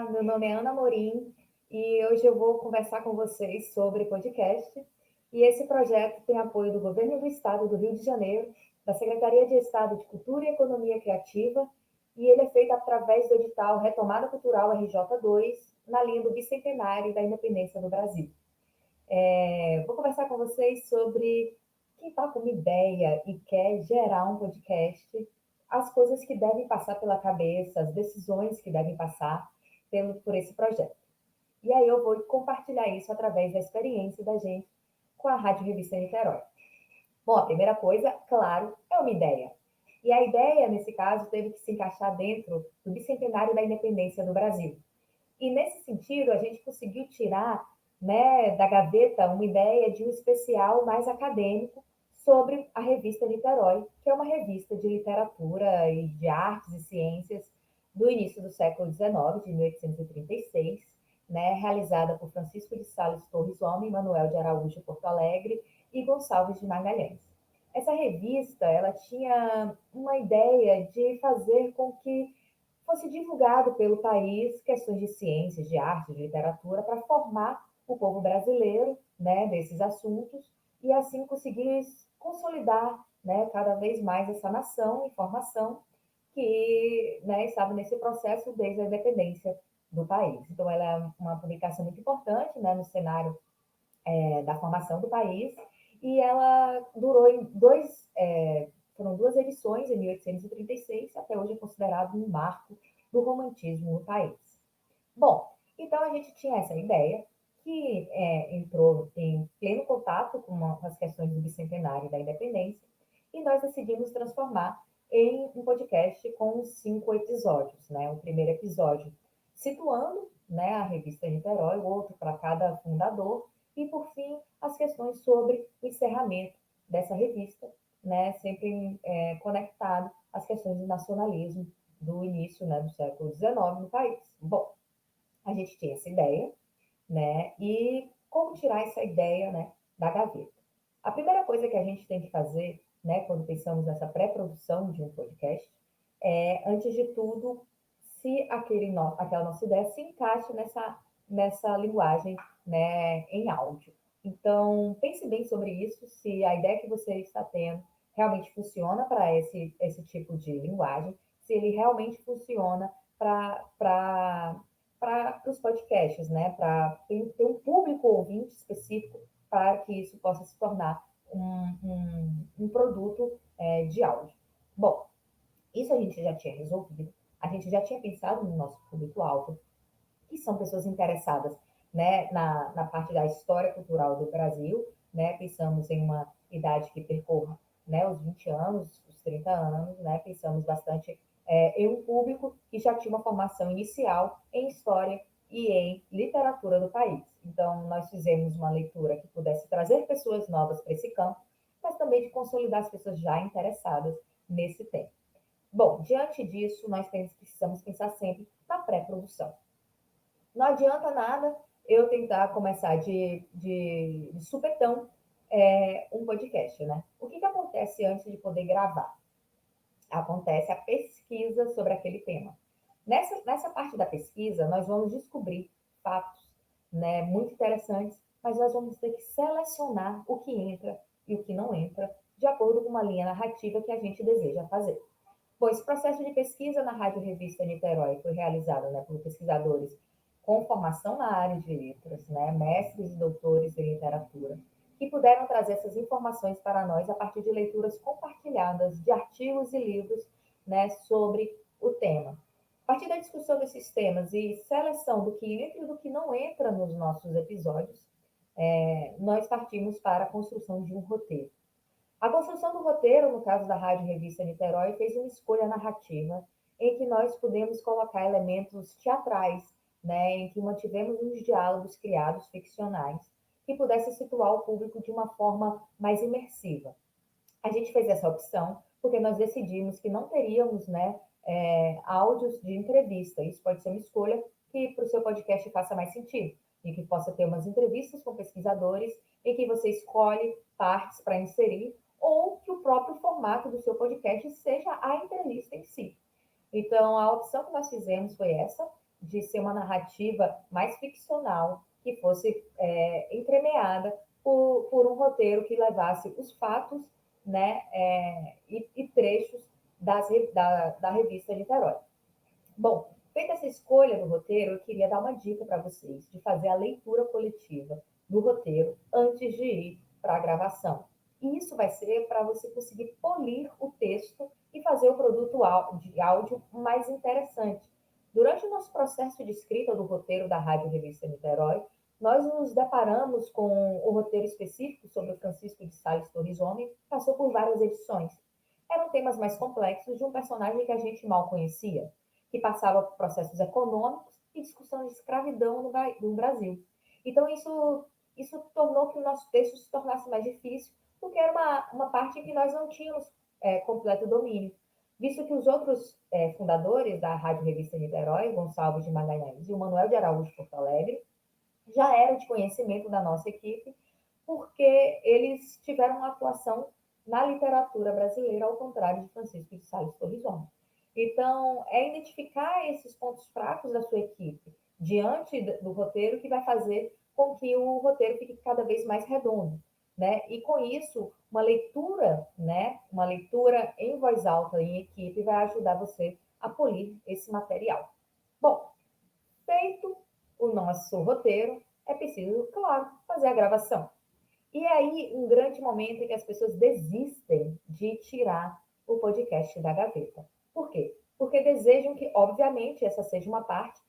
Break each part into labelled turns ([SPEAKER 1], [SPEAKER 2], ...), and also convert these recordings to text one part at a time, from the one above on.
[SPEAKER 1] Olá, meu nome é Ana Morim e hoje eu vou conversar com vocês sobre podcast. E esse projeto tem apoio do Governo do Estado do Rio de Janeiro, da Secretaria de Estado de Cultura e Economia Criativa, e ele é feito através do edital Retomada Cultural RJ2, na linha do Bicentenário da Independência do Brasil. Vou conversar com vocês sobre quem está com uma ideia e quer gerar um podcast, as coisas que devem passar pela cabeça, as decisões que devem passar por esse projeto. E aí eu vou compartilhar isso através da experiência da gente com a Rádio Revista Niterói. Bom, a primeira coisa, claro, é uma ideia. E a ideia, nesse caso, teve que se encaixar dentro do bicentenário da independência do Brasil. E nesse sentido, a gente conseguiu tirar, né, da gaveta uma ideia de um especial mais acadêmico sobre a revista Niterói, que é uma revista de literatura e de artes e ciências do início do século XIX, de 1836, né, realizada por Francisco de Sales Torres Homem, Manuel de Araújo Porto Alegre e Gonçalves de Magalhães. Essa revista, ela tinha uma ideia de fazer com que fosse divulgado pelo país questões de ciências, de arte, de literatura, para formar o povo brasileiro, né, desses assuntos, e assim conseguir consolidar, né, cada vez mais essa nação em formação que, né, estava nesse processo desde a independência do país. Então, ela é uma publicação muito importante, né, no cenário da formação do país, e ela durou foram duas edições, em 1836, até hoje é considerado um marco do romantismo no país. Bom, então a gente tinha essa ideia, que entrou em pleno contato com as questões do bicentenário da independência, e nós decidimos transformar em um podcast com 5 episódios. Né? O primeiro episódio situando, né, a revista Niterói, o outro para cada fundador, e, por fim, as questões sobre o encerramento dessa revista, né, sempre conectado às questões do nacionalismo do início, né, do século XIX no país. Bom, a gente tinha essa ideia, né, e como tirar essa ideia, né, da gaveta? A primeira coisa que a gente tem que fazer, né, quando pensamos nessa pré-produção de um podcast, antes de tudo, se aquela nossa ideia se encaixa nessa linguagem, né, em áudio. Então, pense bem sobre isso, se a ideia que você está tendo realmente funciona para esse tipo de linguagem, se ele realmente funciona para os podcasts, né, para ter um público ouvinte específico para que isso possa se tornar um produto de áudio. Bom, isso a gente já tinha resolvido, a gente já tinha pensado no nosso público-alvo, que são pessoas interessadas, né, na parte da história cultural do Brasil, né, pensamos em uma idade que percorra, né, os 20 anos, os 30 anos, né, pensamos bastante em um público que já tinha uma formação inicial em história e em literatura do país. Então, nós fizemos uma leitura que pudesse trazer pessoas novas para esse campo, mas também de consolidar as pessoas já interessadas nesse tema. Bom, diante disso, nós precisamos pensar sempre na pré-produção. Não adianta nada eu tentar começar de supetão um podcast, né? O que acontece antes de poder gravar? Acontece a pesquisa sobre aquele tema. Nessa parte da pesquisa, nós vamos descobrir fatos, né, muito interessantes, mas nós vamos ter que selecionar o que entra e o que não entra, de acordo com uma linha narrativa que a gente deseja fazer. Bom, esse processo de pesquisa na Rádio Revista Niterói foi realizado, né, por pesquisadores com formação na área de letras, né, mestres e doutores em literatura, que puderam trazer essas informações para nós a partir de leituras compartilhadas de artigos e livros, né, sobre o tema. A partir da discussão desses temas e seleção do que entra e do que não entra nos nossos episódios, nós partimos para a construção de um roteiro. A construção do roteiro, no caso da Rádio Revista Niterói, fez uma escolha narrativa em que nós pudemos colocar elementos teatrais, né, em que mantivemos uns diálogos criados ficcionais que pudessem situar o público de uma forma mais imersiva. A gente fez essa opção porque nós decidimos que não teríamos, né, áudios de entrevista. Isso pode ser uma escolha que para o seu podcast faça mais sentido e que possa ter umas entrevistas com pesquisadores em que você escolhe partes para inserir ou que o próprio formato do seu podcast seja a entrevista em si. Então, a opção que nós fizemos foi essa, de ser uma narrativa mais ficcional, que fosse entremeada por um roteiro que levasse os fatos, né, e trechos da revista Niterói. Bom, feita essa escolha do roteiro, eu queria dar uma dica para vocês de fazer a leitura coletiva do roteiro antes de ir para a gravação. E isso vai ser para você conseguir polir o texto e fazer o produto de áudio mais interessante. Durante o nosso processo de escrita do roteiro da Rádio Revista Niterói, nós nos deparamos com o roteiro específico sobre o Francisco de Sales Torres Homem, passou por várias edições. Eram temas mais complexos de um personagem que a gente mal conhecia, que passava por processos econômicos e discussão de escravidão no Brasil. Então, isso tornou que o nosso texto se tornasse mais difícil, porque era uma parte em que nós não tínhamos completo domínio, visto que os outros fundadores da Rádio Revista Niterói, Gonçalves de Magalhães e o Manuel de Araújo Porto Alegre, já eram de conhecimento da nossa equipe, porque eles tiveram uma atuação na literatura brasileira, ao contrário de Francisco de Sales Torres Homem. Então, é identificar esses pontos fracos da sua equipe diante do roteiro que vai fazer com que o roteiro fique cada vez mais redondo, né? E com isso, uma leitura, né? Uma leitura em voz alta em equipe vai ajudar você a polir esse material. Bom, feito o nosso roteiro, é preciso, claro, fazer a gravação. E aí, um grande momento em que as pessoas desistem de tirar o podcast da gaveta. Por quê? Porque desejam que, obviamente, essa seja uma parte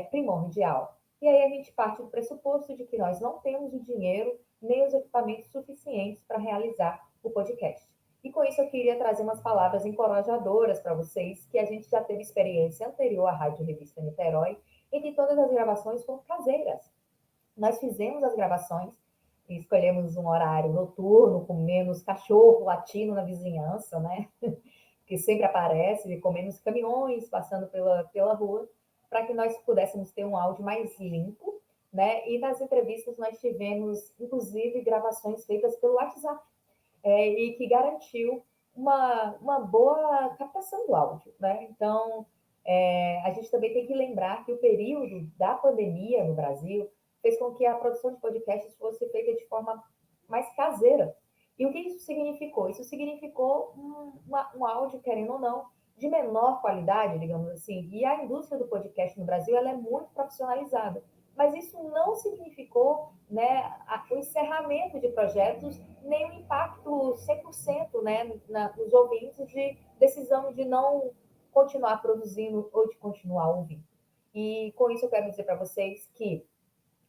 [SPEAKER 1] primordial. E aí a gente parte do pressuposto de que nós não temos o dinheiro nem os equipamentos suficientes para realizar o podcast. E com isso eu queria trazer umas palavras encorajadoras para vocês, que a gente já teve experiência anterior à Rádio Revista Niterói, em que todas as gravações foram caseiras. Nós fizemos as gravações e escolhemos um horário noturno, com menos cachorro latino na vizinhança, né? Que sempre aparece, com menos caminhões passando pela rua, para que nós pudéssemos ter um áudio mais limpo, né? E nas entrevistas nós tivemos, inclusive, gravações feitas pelo WhatsApp, e que garantiu uma boa captação do áudio, né? Então, a gente também tem que lembrar que o período da pandemia no Brasil fez com que a produção de podcasts fosse feita de forma mais caseira. E o que isso significou? Isso significou um áudio, querendo ou não, de menor qualidade, digamos assim. E a indústria do podcast no Brasil ela é muito profissionalizada. Mas isso não significou, né, o encerramento de projetos, nem o impacto 100%, né, nos ouvintes de decisão de não continuar produzindo ou de continuar ouvindo. E com isso eu quero dizer para vocês que,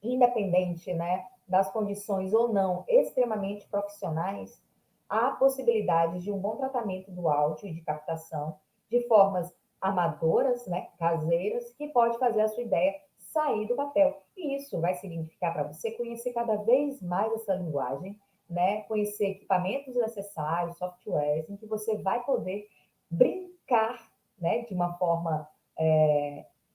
[SPEAKER 1] independente, né, das condições ou não extremamente profissionais, há possibilidades de um bom tratamento do áudio e de captação de formas amadoras, né, caseiras, que pode fazer a sua ideia sair do papel. E isso vai significar para você conhecer cada vez mais essa linguagem, né, conhecer equipamentos necessários, softwares, em que você vai poder brincar, né, de uma forma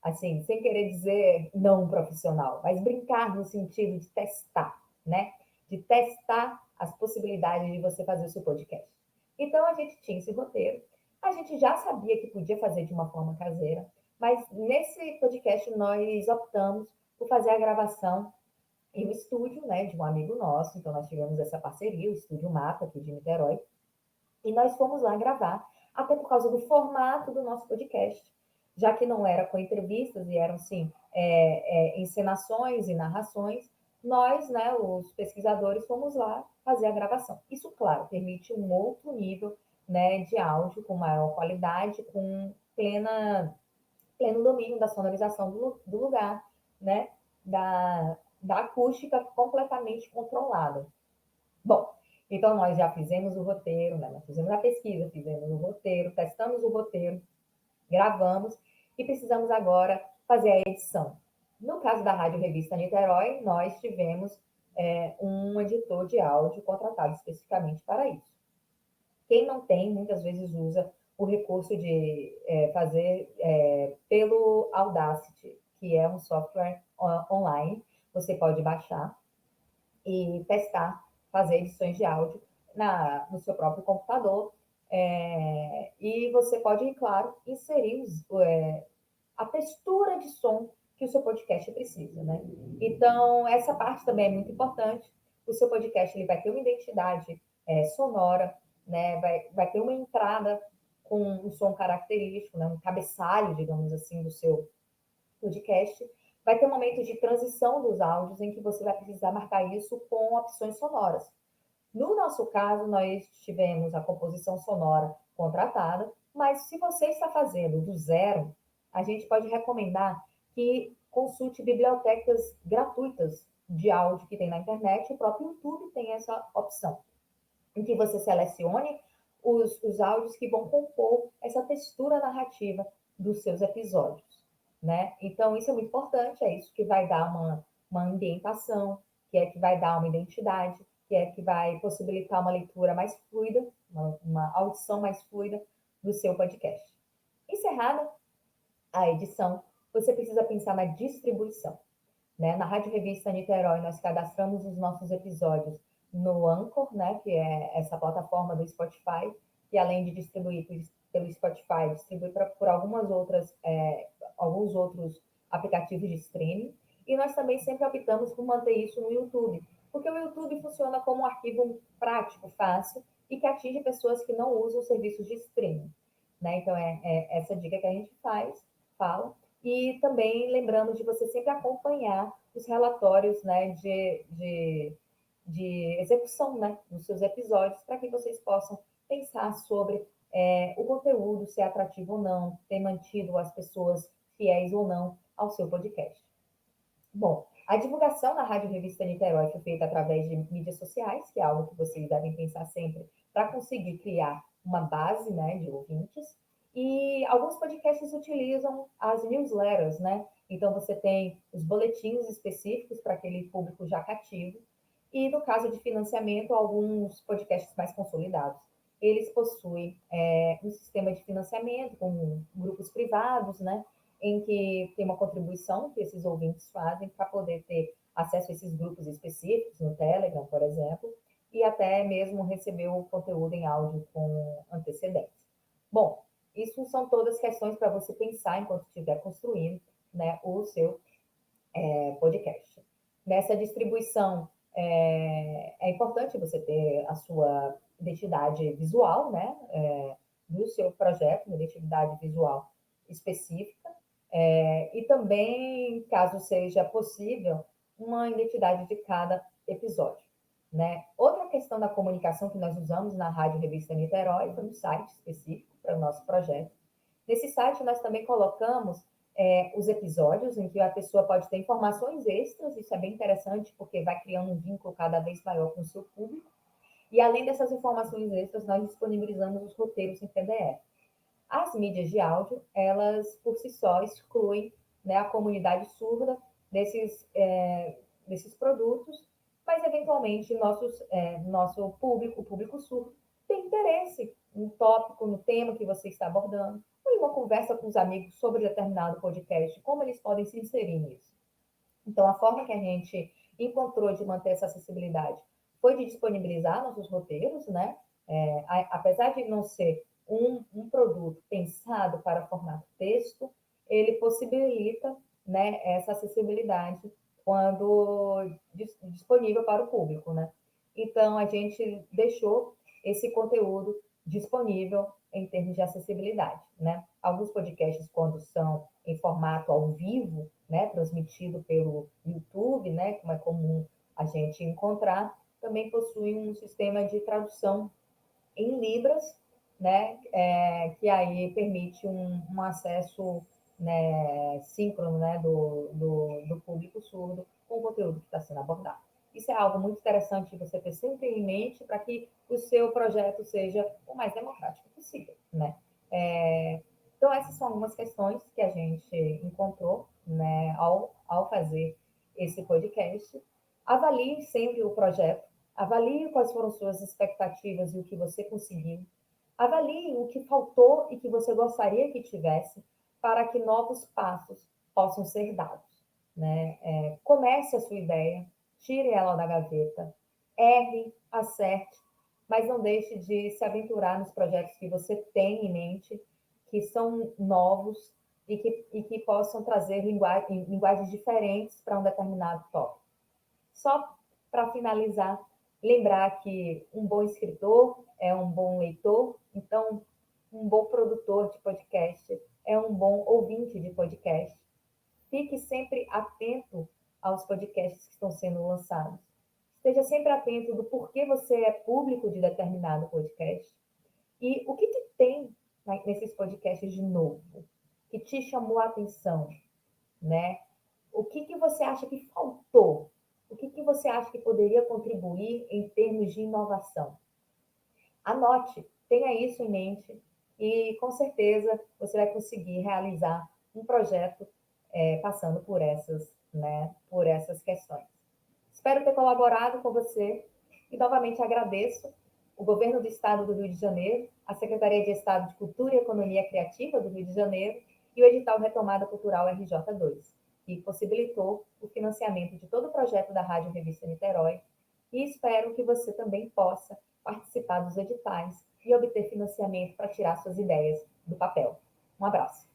[SPEAKER 1] assim, sem querer dizer não profissional, mas brincar no sentido de testar, né? De testar as possibilidades de você fazer o seu podcast. Então, a gente tinha esse roteiro, a gente já sabia que podia fazer de uma forma caseira, mas nesse podcast nós optamos por fazer a gravação em um estúdio, né, de um amigo nosso, então nós tivemos essa parceria, o Estúdio Mapa, aqui de Niterói, e nós fomos lá gravar, até por causa do formato do nosso podcast, já que não era com entrevistas e eram, sim, encenações e narrações, nós, né, os pesquisadores, fomos lá fazer a gravação. Isso, claro, permite um outro nível, né, de áudio com maior qualidade, com pleno domínio da sonorização do lugar, né, da acústica completamente controlada. Bom, então nós já fizemos o roteiro, né? Nós fizemos a pesquisa, fizemos o roteiro, testamos o roteiro, gravamos e precisamos agora fazer a edição. No caso da Rádio Revista Niterói, nós tivemos um editor de áudio contratado especificamente para isso. Quem não tem, muitas vezes usa o recurso de fazer pelo Audacity, que é um software online, você pode baixar e testar, fazer edições de áudio no seu próprio computador. E você pode, claro, inserir a textura de som que o seu podcast precisa, né? Então, essa parte também é muito importante. O seu podcast ele vai ter uma identidade sonora, né? Vai ter uma entrada com um som característico, né? Um cabeçalho, digamos assim, do seu podcast. Vai ter um momento de transição dos áudios em que você vai precisar marcar isso com opções sonoras. No nosso caso, nós tivemos a composição sonora contratada, mas se você está fazendo do zero, a gente pode recomendar que consulte bibliotecas gratuitas de áudio que tem na internet. O próprio YouTube tem essa opção, em que você selecione os áudios que vão compor essa textura narrativa dos seus episódios, né? Então, isso é muito importante, é isso que vai dar uma ambientação, que é que vai dar uma identidade, que é que vai possibilitar uma leitura mais fluida, uma audição mais fluida do seu podcast. Encerrada a edição, você precisa pensar na distribuição, né? Na Rádio Revista Niterói, nós cadastramos os nossos episódios no Anchor, né? Que é essa plataforma do Spotify, que além de distribuir pelo Spotify, distribui por alguns outros aplicativos de streaming. E nós também sempre optamos por manter isso no YouTube, porque o YouTube funciona como um arquivo prático, fácil, e que atinge pessoas que não usam serviços de streaming, né? Então, é essa dica que a gente fala. E também lembrando de você sempre acompanhar os relatórios, né, de execução, né, dos seus episódios, para que vocês possam pensar sobre o conteúdo, se é atrativo ou não, ter mantido as pessoas fiéis ou não ao seu podcast. Bom, a divulgação na Rádio Revista Niterói foi feita através de mídias sociais, que é algo que vocês devem pensar sempre para conseguir criar uma base, né, de ouvintes. E alguns podcasts utilizam as newsletters, né? Então você tem os boletins específicos para aquele público já cativo. E no caso de financiamento, alguns podcasts mais consolidados, eles possuem um sistema de financiamento com grupos privados, né? Em que tem uma contribuição que esses ouvintes fazem para poder ter acesso a esses grupos específicos, no Telegram, por exemplo, e até mesmo receber o conteúdo em áudio com antecedência. Bom, isso são todas questões para você pensar enquanto estiver construindo, né, o seu podcast. Nessa distribuição, é importante você ter a sua identidade visual, né, do seu projeto, uma identidade visual específica, e também, caso seja possível, uma identidade de cada episódio, né? Outra questão da comunicação que nós usamos na Rádio Revista Niterói foi um site específico para o nosso projeto. Nesse site, nós também colocamos os episódios em que a pessoa pode ter informações extras, isso é bem interessante, porque vai criando um vínculo cada vez maior com o seu público. E além dessas informações extras, nós disponibilizamos os roteiros em PDF. As mídias de áudio, elas por si só excluem, né, a comunidade surda desses produtos, mas eventualmente nosso público, o público surdo, tem interesse no tópico, no tema que você está abordando, ou em uma conversa com os amigos sobre determinado podcast, como eles podem se inserir nisso. Então, a forma que a gente encontrou de manter essa acessibilidade foi de disponibilizar nossos roteiros, né? Apesar de não ser um produto pensado para formato texto, ele possibilita, né, essa acessibilidade quando disponível para o público, né? Então, a gente deixou esse conteúdo disponível em termos de acessibilidade, né? Alguns podcasts, quando são em formato ao vivo, né, transmitido pelo YouTube, né, como é comum a gente encontrar, também possuem um sistema de tradução em Libras, né, que aí permite um acesso, né, síncrono, né, do público surdo com o conteúdo que está sendo abordado. Isso é algo muito interessante de você ter sempre em mente para que o seu projeto seja o mais democrático possível, né? Então, essas são algumas questões que a gente encontrou, né, ao fazer esse podcast. Avalie sempre o projeto, avalie quais foram suas expectativas e o que você conseguiu. Avalie o que faltou e que você gostaria que tivesse para que novos passos possam ser dados, né? Comece a sua ideia, tire ela da gaveta, erre, acerte, mas não deixe de se aventurar nos projetos que você tem em mente, que são novos e que possam trazer linguagens diferentes para um determinado tópico. Só para finalizar, lembrar que um bom escritor é um bom leitor, então, um bom produtor de podcast é um bom ouvinte de podcast. Fique sempre atento aos podcasts que estão sendo lançados. Esteja sempre atento do porquê você é público de determinado podcast e o que tem nesses podcasts de novo, que te chamou a atenção, né? O que você acha que faltou? O que você acha que poderia contribuir em termos de inovação? Anote, tenha isso em mente e com certeza você vai conseguir realizar um projeto passando por essas questões. Espero ter colaborado com você e novamente agradeço o Governo do Estado do Rio de Janeiro, a Secretaria de Estado de Cultura e Economia Criativa do Rio de Janeiro e o edital Retomada Cultural RJ2, que possibilitou o financiamento de todo o projeto da Rádio Revista Niterói e espero que você também possa participar dos editais e obter financiamento para tirar suas ideias do papel. Um abraço.